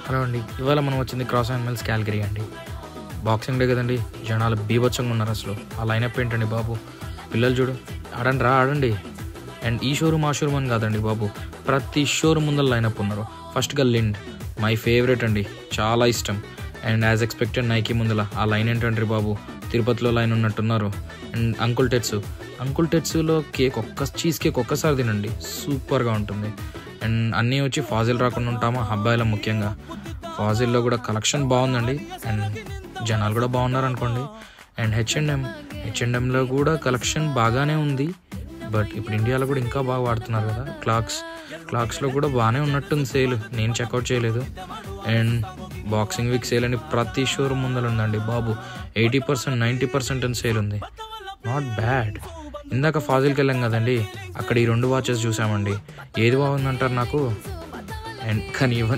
Hello అండి, ఇవాళ మనం వచ్చింది క్రాస్ యానిమల్స్ క్యాల్గరీ అండి. బాక్సింగ్ డే కదండి, జనాలు బీభత్సంగా ఉన్నారు. అసలు ఆ లైనప్ ఏంటండి బాబు. పిల్లలు చూడు, ఆడండి. అండ్ ఈ షోరూమ్ ఆ షోరూమ్ అని కాదండి బాబు, ప్రతి షోరూమ్ ముందర లైనప్ ఉన్నారు. ఫస్ట్గా లిండ్, మై ఫేవరెట్ అండి, చాలా ఇష్టం. అండ్ యాజ్ ఎక్స్పెక్టెడ్ నైకీ ముందల ఆ లైన్ ఏంటండి బాబు, తిరుపతిలో లైన్ ఉన్నట్టున్నారు. అండ్ అంకుల్ టెట్స్లో చీజ్ కేక్ ఒక్కసారి తినండి, సూపర్గా ఉంటుంది. అండ్ అన్నీ వచ్చి ఫాజిల్ రాకుండా ఉంటామా అబ్బాయిల, ముఖ్యంగా ఫాజిల్లో కూడా కలెక్షన్ బాగుందండి. అండ్ జనాలు కూడా బాగున్నారు అనుకోండి. అండ్ హెచ్ఎండ్ఎంలో కూడా కలెక్షన్ బాగానే ఉంది. బట్ ఇప్పుడు ఇండియాలో కూడా ఇంకా బాగా వాడుతున్నారు కదా. క్లాక్స్లో కూడా బాగానే ఉన్నట్టుంది సేల్, నేను చెక్అవుట్ చేయలేదు. అండ్ బాక్సింగ్ వీక్ సేల్ అని ప్రతి షోరూమ్ ముందర ఉందండి బాబు. 80% 90% అని సేల్ ఉంది, నాట్ బ్యాడ్. ఇందాక ఫాజిల్కి వెళ్ళాం కదండి, అక్కడ ఈ 2 వాచెస్ చూసామండి. ఏది బాగుందంటారు నాకు? అండ్ కానీ